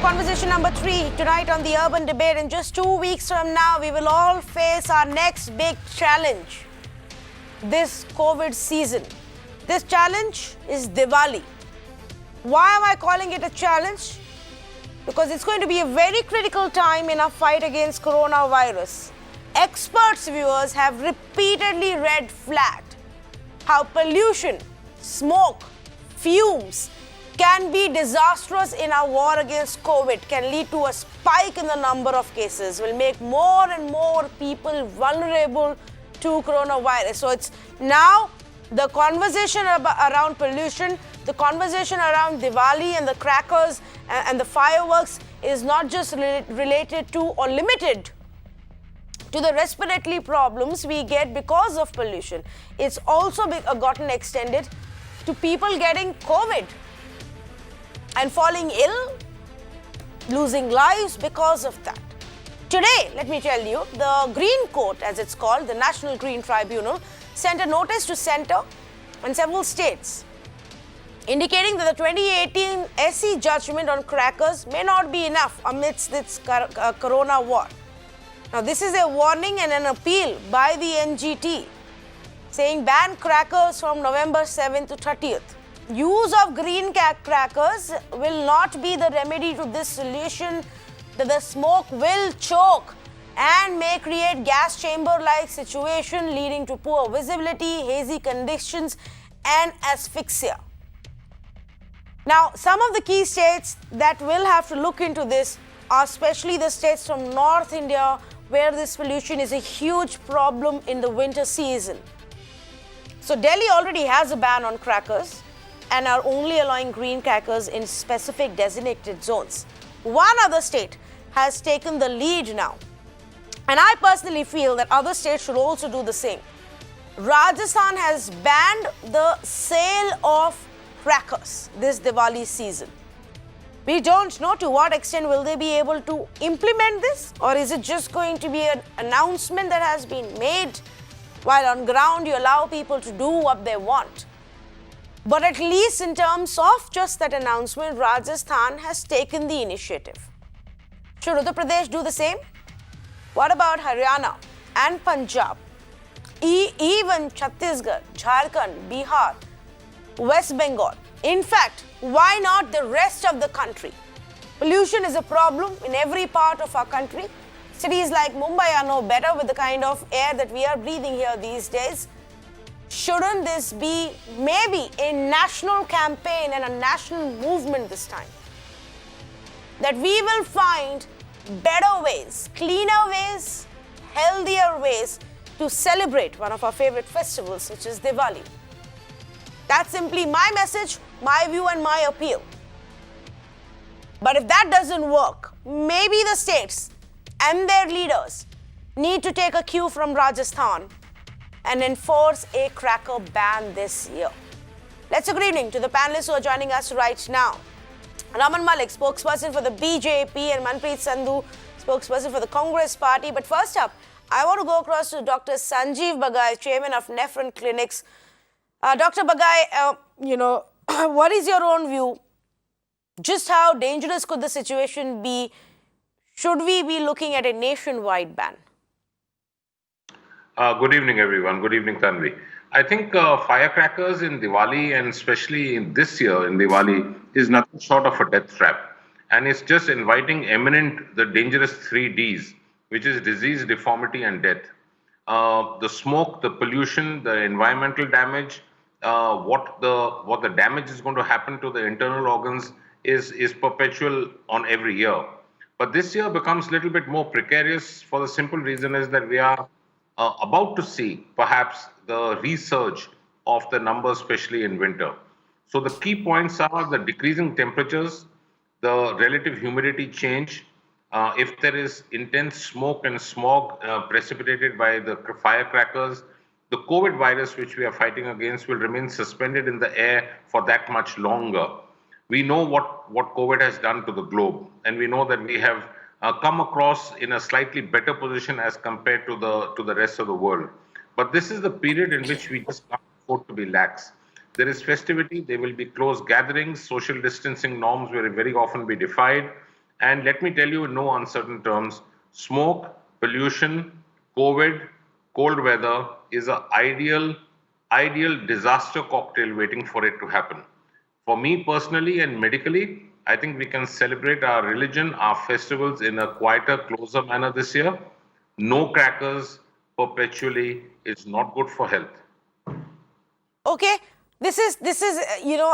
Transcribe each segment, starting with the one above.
conversation number 3 tonight on the Urban Debate. In just 2 weeks from now, we will all face our next big challenge this COVID season. This challenge is Diwali. Why am I calling it a challenge? Because it's going to be a very critical time in our fight against coronavirus. Experts, viewers, have repeatedly red flagged how pollution, smoke, fumes can be disastrous in our war against COVID, can lead to a spike in the number of cases, will make more and more people vulnerable to coronavirus. So it's now the conversation around pollution, the conversation around Diwali and the crackers and the fireworks is not just related to or limited to the respiratory problems we get because of pollution. It's also gotten extended to people getting COVID and falling ill, losing lives because of that. Today, let me tell you, the Green Court, as it's called, the National Green Tribunal, sent a notice to Centre and several states, indicating that the 2018 SC judgment on crackers may not be enough amidst this corona war. Now, this is a warning and an appeal by the NGT, saying ban crackers from November 7th to 30th. Use of green crackers will not be the remedy to this solution, that the smoke will choke and may create gas chamber-like situation leading to poor visibility, hazy conditions and asphyxia. Now, some of the key states that will have to look into this are especially the states from North India, where this pollution is a huge problem in the winter season. So Delhi already has a ban on crackers and are only allowing green crackers in specific designated zones. One other state has taken the lead now, and I personally feel that other states should also do the same. Rajasthan has banned the sale of crackers this Diwali season. We don't know to what extent will they be able to implement this, or is it just going to be an announcement that has been made while on ground you allow people to do what they want. But at least in terms of just that announcement, Rajasthan has taken the initiative. Should Uttar Pradesh do the same? What about Haryana and Punjab? Even Chhattisgarh, Jharkhand, Bihar, West Bengal. In fact, why not the rest of the country? Pollution is a problem in every part of our country. Cities like Mumbai are no better with the kind of air that we are breathing here these days. Shouldn't this be maybe a national campaign and a national movement this time? That we will find better ways, cleaner ways, healthier ways to celebrate one of our favorite festivals, which is Diwali. That's simply my message, my view and my appeal. But if that doesn't work, maybe the states and their leaders need to take a cue from Rajasthan and enforce a cracker ban this year. Let's say good evening to the panelists who are joining us right now. Raman Malik, spokesperson for the BJP, and Manpreet Sandhu, spokesperson for the Congress Party. But first up, I want to go across to Dr. Sanjeev Bagai, chairman of Nephron Clinics. Dr. Bagai, what is your own view? Just how dangerous could the situation be? Should we be looking at a nationwide ban? Good evening, everyone. Good evening, Tanvi. I think firecrackers in Diwali, and especially in this year in Diwali, is nothing short of a death trap. And it's just inviting the dangerous 3Ds, which is disease, deformity, and death. The smoke, the pollution, the environmental damage, what the damage is going to happen to the internal organs is perpetual on every year. But this year becomes a little bit more precarious for the simple reason is that we are about to see perhaps the resurge of the numbers, especially in winter. So the key points are the decreasing temperatures, the relative humidity change, if there is intense smoke and smog precipitated by the firecrackers, the COVID virus which we are fighting against will remain suspended in the air for that much longer. We know what COVID has done to the globe, and we know that we have come across in a slightly better position as compared to the rest of the world. But this is the period in which we just can't afford to be lax. There is festivity, there will be close gatherings, social distancing norms will very often be defied, And let me tell you in no uncertain terms, smoke, pollution, COVID, cold weather is an ideal disaster cocktail waiting for it to happen. For me personally and medically, I think we can celebrate our religion, our festivals in a quieter, closer manner this year. No crackers perpetually is not good for health. Okay, this is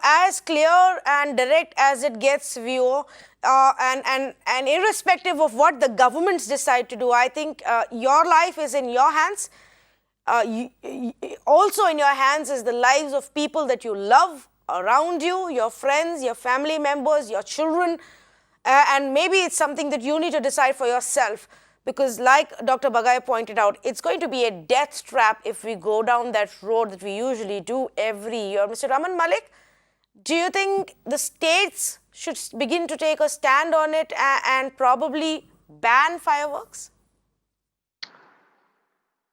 as clear and direct as it gets, viewer, and irrespective of what the governments decide to do, I think your life is in your hands. Also in your hands is the lives of people that you love around you, your friends, your family members, your children, and maybe it's something that you need to decide for yourself. Because like Dr. Bagai pointed out, it's going to be a death trap if we go down that road that we usually do every year. Mr. Raman Malik, do you think the states should begin to take a stand on it and probably ban fireworks?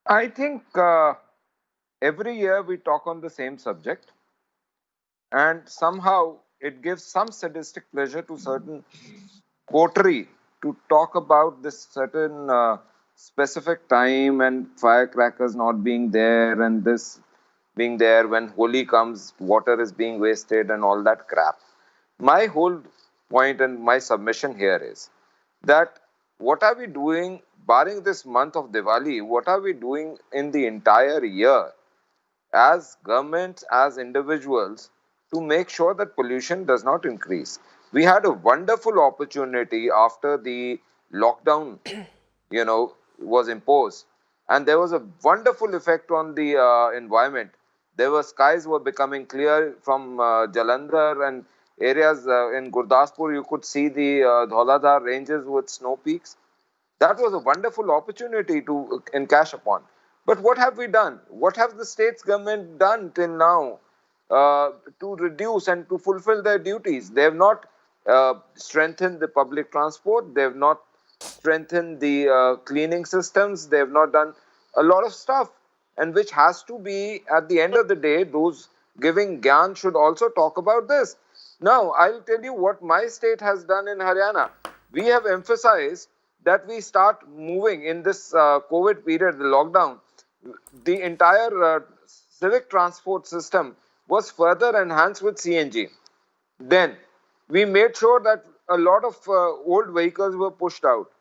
I think every year we talk on the same subject, and somehow it gives some sadistic pleasure to certain coterie to talk about this certain specific time and firecrackers not being there and this being there when Holi comes, water is being wasted and all that crap. My whole point and my submission here is that what are we doing, barring this month of Diwali, what are we doing in the entire year as governments, as individuals, to make sure that pollution does not increase? We had a wonderful opportunity after the lockdown, was imposed, and there was a wonderful effect on the environment. Skies were becoming clear from Jalandhar and areas in Gurdaspur. You could see the Dhauladhar ranges with snow peaks. That was a wonderful opportunity to encash upon. But what have we done? What have the state's government done till now to reduce and to fulfill their duties? They have not strengthened the public transport. They have not strengthened the cleaning systems. They have not done a lot of stuff. And which has to be, at the end of the day, those giving Gyan should also talk about this. Now, I'll tell you what my state has done in Haryana. We have emphasized that we start moving in this COVID period, the lockdown. The entire civic transport system was further enhanced with CNG. Then, we made sure that a lot of old vehicles were pushed out.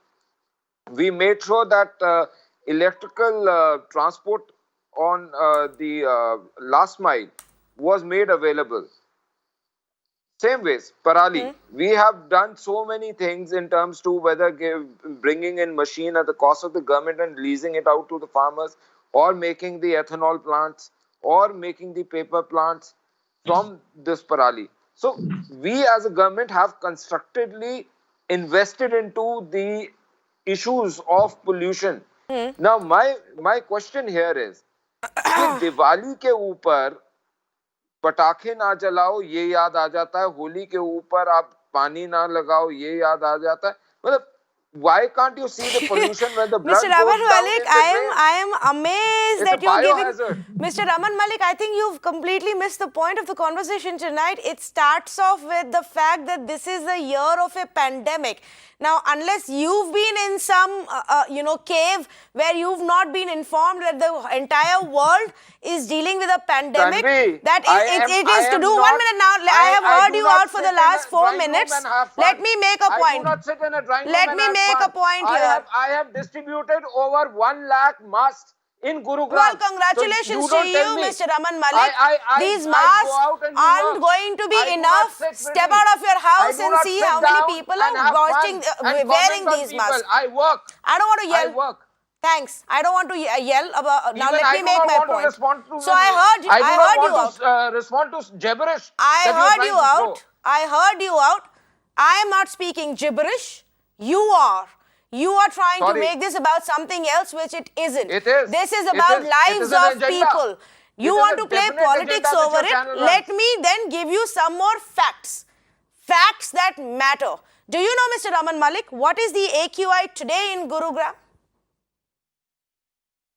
We made sure that electrical transport on the last mile was made available. Same ways, Parali, we have done so many things in terms to whether bringing in machine at the cost of the government and leasing it out to the farmers, or making the ethanol plants, or making the paper plants from this Parali. So we as a government have constructively invested into the issues of pollution. Now my question here is, Diwali के ऊपर पटाखे ना जलाओ ये याद आ जाता है, होली के ऊपर आप पानी ना लगाओ ये याद आ जाता है. मतलब why can't you see the pollution when the blood Mr. Raman goes down Malik, in the drain? I am amazed It's that a you're giving. biohazard. Mr. Raman Malik, I think you've completely missed the point of the conversation tonight. It starts off with the fact that this is the year of a pandemic. Now, unless you've been in some, cave where you've not been informed that the entire world is dealing with a pandemic, Tanvi, that it is to do. 1 minute now. I have heard you out for the last 4 minutes. Let me make a point. I do not sit in a drawing room. Let me make a point here. I have distributed over 1 lakh masks in Gurugram. Well, congratulations to you, Mr. Raman Malik. These masks aren't going to be enough. Step out of your house and see how many people are wearing these masks. I work. I don't want to yell. I work. Thanks. I don't want to yell about. Now Even let me make my point. So I heard you out. Respond to gibberish. I heard you out. I heard you out. I am not speaking gibberish. You are. You are trying to make this about something else, which it isn't. It is. This is about lives of people. You want to play politics over it? Let me then give you some more facts. Facts that matter. Do you know, Mr. Raman Malik, what is the AQI today in Gurugram?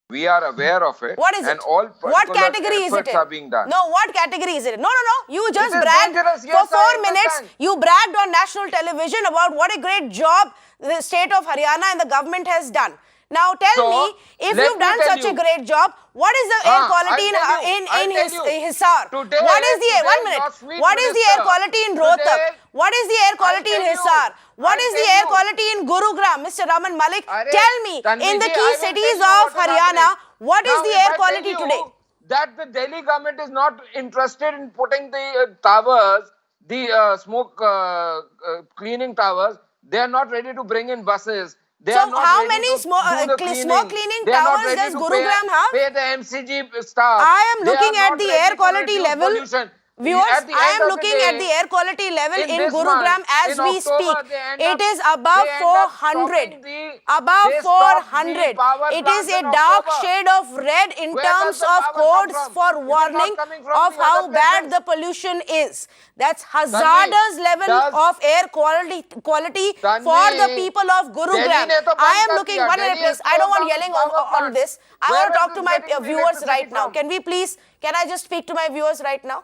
We are aware of it. What is and it? all What particular category is it efforts in? are being done. No, what category is it in? No, no, no. You just is bragged dangerous. for Yes, I 4 minutes. understand. You bragged on national television about what a great job the state of Haryana and the government has done. Now tell So, me, if let you've me done tell such a you. great job, what is the air quality I'll in tell you. Hisar? Today- What is the air? today 1 minute. your sweet What is the air minister- quality in Rohtak? today- What is the air quality in tell you. Hisar? What I'll is the tell air you. quality in Gurugram, Mr. Raman Malik? Arre, Tell me, Tanvi in the ji, key I will cities tell you of what is Haryana, happening. what is Now, the if air I quality tell you today? That the Delhi government is not interested in putting the towers, the smoke cleaning towers. They are not ready to bring in buses. They So are not how ready many to smoke do the cleaning. cleaning They are not towers ready does to Gurugram have? pay the MCG staff. I am They looking are at not the ready air to quality reduce level. pollution. Viewers, At the I end am of the looking day, at the air quality level in this Gurugram month, as in we October, speak. they end It up- is above they end up 400. stopping the- Above they stop the 400. power It is plants a in dark October. shade of red in Where does terms the of power come codes from? for It is not warning coming from of the how other bad places. the pollution is. That's hazardous level does- of air quality Tanvi, for the people of Delhi Gurugram. ne to I band am kar looking, diya. 1 minute Delhi has please. I don't want closed down yelling the power on plants. this. I Where want to is talk to this my getting viewers electricity right now. from? Can we please, can I just speak to my viewers right now?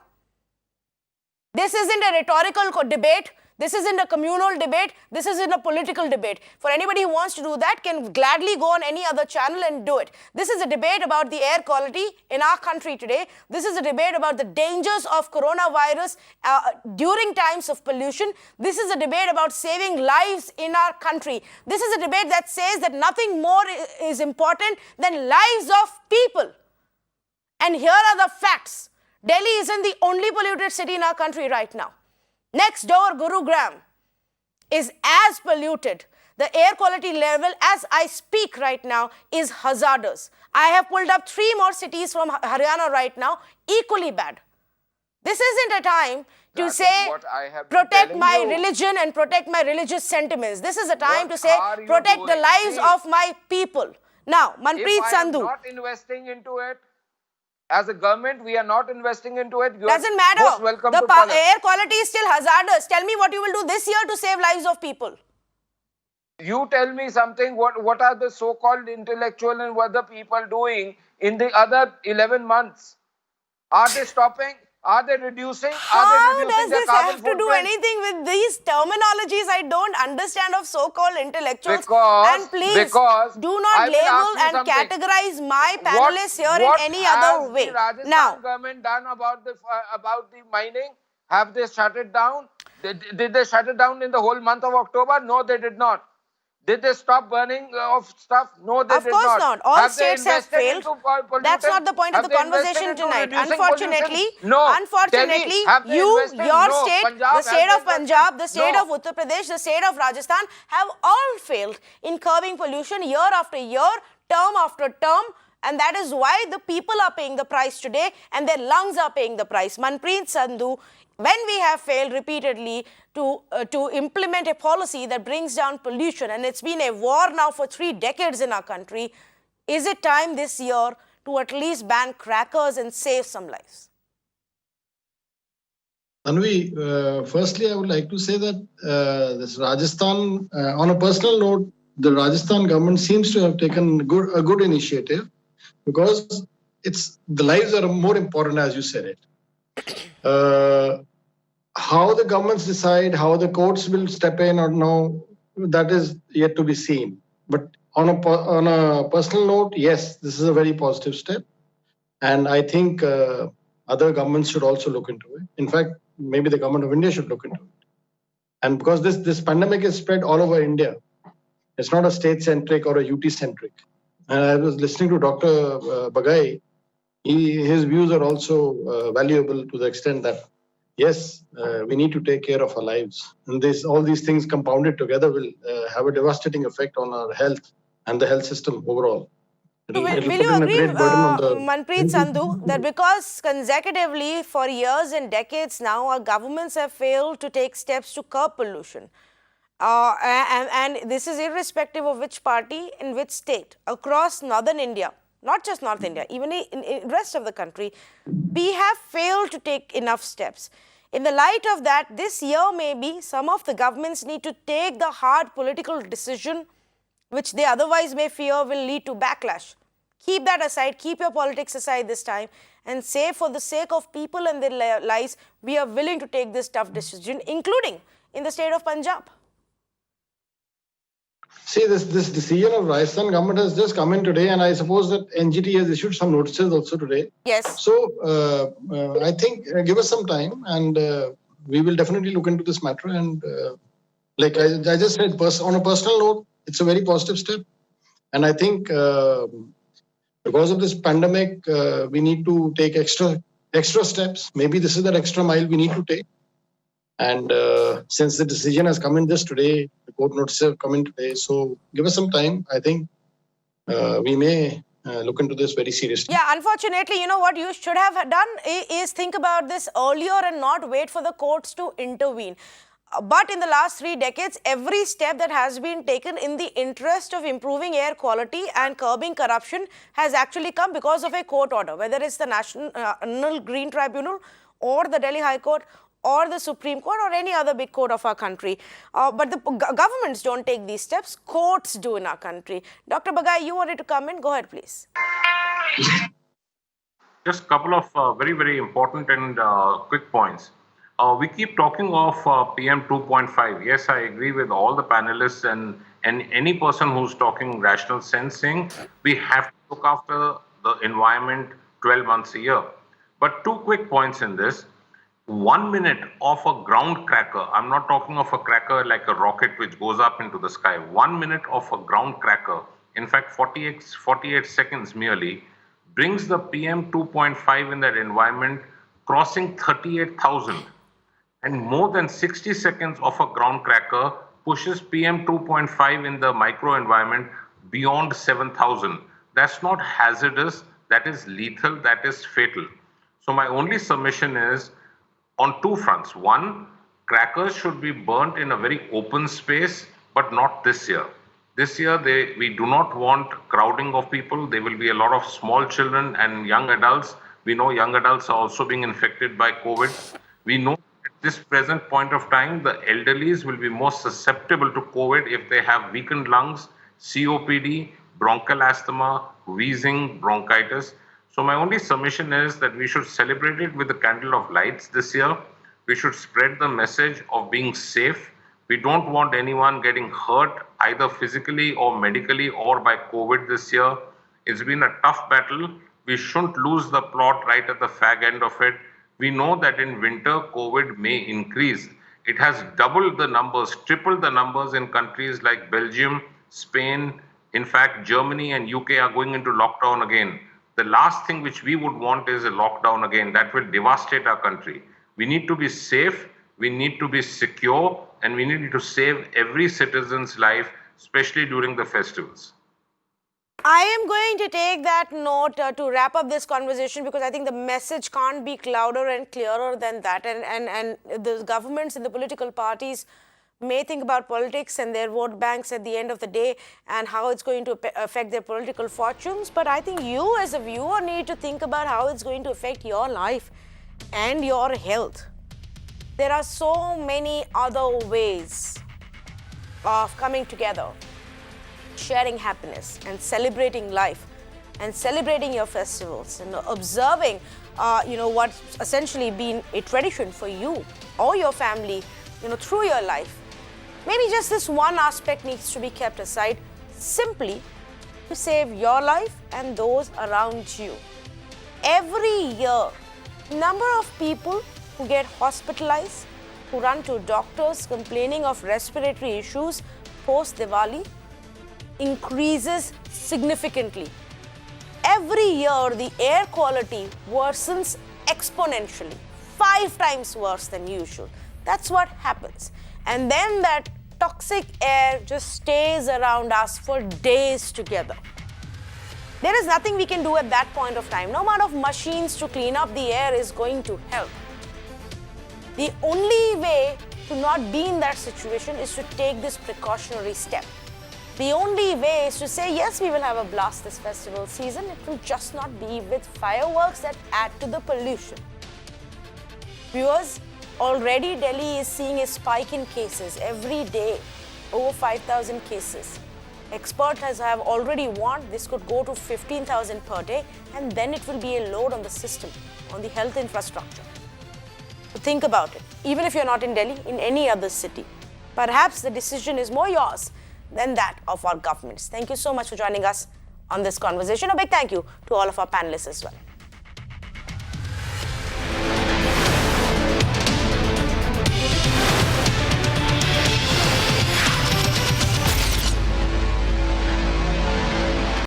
This isn't a rhetorical debate. This isn't a communal debate. This isn't a political debate. For anybody who wants to do that can gladly go on any other channel and do it. This is a debate about the air quality in our country today. This is a debate about the dangers of coronavirus during times of pollution. This is a debate about saving lives in our country. This is a debate that says that nothing more is important than lives of people. And here are the facts. Delhi isn't the only polluted city in our country right now. Next door, Gurugram is as polluted. The air quality level, as I speak right now, is hazardous. I have pulled up 3 more cities from Haryana right now, equally bad. This isn't a time to That is say, what I have been protect telling my you. religion and protect my religious sentiments. This is a time What to say, are you protect the doing? lives See, of my people. Now, Manpreet If I am Sandhu. not investing into it, as a government, we are not investing into it. You are Doesn't matter. most welcome The to follow. air quality is still hazardous. Tell me what you will do this year to save lives of people. You tell me something. What are the so-called intellectual and what the people doing in the other 11 months? Are they stopping? Are they reducing? How Are they does reducing their this carbon have to do footprint? anything with these terminologies I don't understand of so-called intellectuals? Because- and please because do I not will ask label you and something. categorize my panelists here in any other way. What has the Rajasthan Now, government done about the mining? Have they shut it down? Did they shut it down in the whole month of October? No, they did not. Did they stop burning of stuff? No, they of did course not. not. All Have they states have invested failed. into pollutants? That's not the point of Have the they invested conversation into tonight. reducing Unfortunately, pollution? No. unfortunately, Delhi, have they you, invested? your No. state, Punjab, the state have of they Punjab, the invested? state No. of Uttar Pradesh, the state of Rajasthan have all failed in curbing pollution year after year, term after term. And that is why the people are paying the price today and their lungs are paying the price. Manpreet Sandhu, when we have failed repeatedly to implement a policy that brings down pollution, and it's been a war now for 3 decades in our country, is it time this year to at least ban crackers and save some lives? Tanvi, firstly, I would like to say that this Rajasthan, on a personal note, the Rajasthan government seems to have taken a good initiative because the lives are more important, as you said it. How the governments decide, how the courts will step in or no, that is yet to be seen. But on a personal note, yes, this is a very positive step. And I think other governments should also look into it. In fact, maybe the government of India should look into it. And because this pandemic is spread all over India, it's not a state-centric or a UT-centric. And I was listening to Dr. Bagai. His views are also valuable to the extent that, yes, we need to take care of our lives. And all these things compounded together will have a devastating effect on our health and the health system overall. Will you agree, Manpreet Sandhu, that because consecutively for years and decades now, our governments have failed to take steps to curb pollution? And this is irrespective of which party in which state, across northern India, not just North India, even in the rest of the country, we have failed to take enough steps. In the light of that, this year maybe some of the governments need to take the hard political decision which they otherwise may fear will lead to backlash. Keep that aside, keep your politics aside this time, and say, for the sake of people and their lives, we are willing to take this tough decision, including in the state of Punjab. See, this decision of Rajasthan government has just come in today, and I suppose that NGT has issued some notices also today. Yes. So I think give us some time, and we will definitely look into this matter. And like I just said, on a personal note, it's a very positive step. And I think because of this pandemic, we need to take extra steps. Maybe this is that extra mile we need to take. And since the decision has come in just today, the court notices have come in today. So give us some time. I think we may look into this very seriously. Yeah, unfortunately, you know what you should have done is think about this earlier and not wait for the courts to intervene. But in the last 3 decades, every step that has been taken in the interest of improving air quality and curbing corruption has actually come because of a court order, whether it's the National Green Tribunal or the Delhi High Court or the Supreme Court or any other big court of our country. But the governments don't take these steps, courts do in our country. Dr. Bagai, you wanted to come in? Go ahead, please. Just a couple of very, very important and quick points. We keep talking of PM 2.5. Yes, I agree with all the panelists and any person who's talking rational sense, saying we have to look after the environment 12 months a year. But 2 quick points in this. 1 minute of a ground cracker, I'm not talking of a cracker like a rocket which goes up into the sky. 1 minute of a ground cracker, in fact 48 seconds merely, brings the PM 2.5 in that environment crossing 38,000. And more than 60 seconds of a ground cracker pushes PM 2.5 in the micro environment beyond 7,000. That's not hazardous, that is lethal, that is fatal. So my only submission is on 2 fronts. 1, crackers should be burnt in a very open space, but not this year. This year, we do not want crowding of people. There will be a lot of small children and young adults. We know young adults are also being infected by COVID. We know at this present point of time, the elderlies will be more susceptible to COVID if they have weakened lungs, COPD, bronchial asthma, wheezing, bronchitis. So my only submission is that we should celebrate it with the candle of lights this year. We should spread the message of being safe. We don't want anyone getting hurt either physically or medically or by COVID this year. It's been a tough battle. We shouldn't lose the plot right at the fag end of it. We know that in winter, COVID may increase. It has doubled the numbers, tripled the numbers in countries like Belgium, Spain. In fact, Germany and UK are going into lockdown again. The last thing which we would want is a lockdown again. That will devastate our country. We need to be safe, we need to be secure, and we need to save every citizen's life, especially during the festivals. I am going to take that note to wrap up this conversation, because I think the message can't be louder and clearer than that. And the governments and the political parties may think about politics and their vote banks at the end of the day and how it's going to affect their political fortunes. But I think you as a viewer need to think about how it's going to affect your life and your health. There are so many other ways of coming together, sharing happiness and celebrating life and celebrating your festivals and observing, what's essentially been a tradition for you or your family, through your life. Maybe just this one aspect needs to be kept aside, simply to save your life and those around you. Every year, number of people who get hospitalized, who run to doctors complaining of respiratory issues post-Diwali increases significantly. Every year, the air quality worsens exponentially, 5 times worse than usual. That's what happens. And then that toxic air just stays around us for days together. There is nothing we can do at that point of time. No amount of machines to clean up the air is going to help. The only way to not be in that situation is to take this precautionary step. The only way is to say, yes, we will have a blast this festival season. It will just not be with fireworks that add to the pollution. Viewers, already Delhi is seeing a spike in cases every day, over 5,000 cases. Experts have already warned this could go to 15,000 per day, and then it will be a load on the system, on the health infrastructure. So think about it. Even if you're not in Delhi, in any other city, perhaps the decision is more yours than that of our governments. Thank you so much for joining us on this conversation. A big thank you to all of our panelists as well.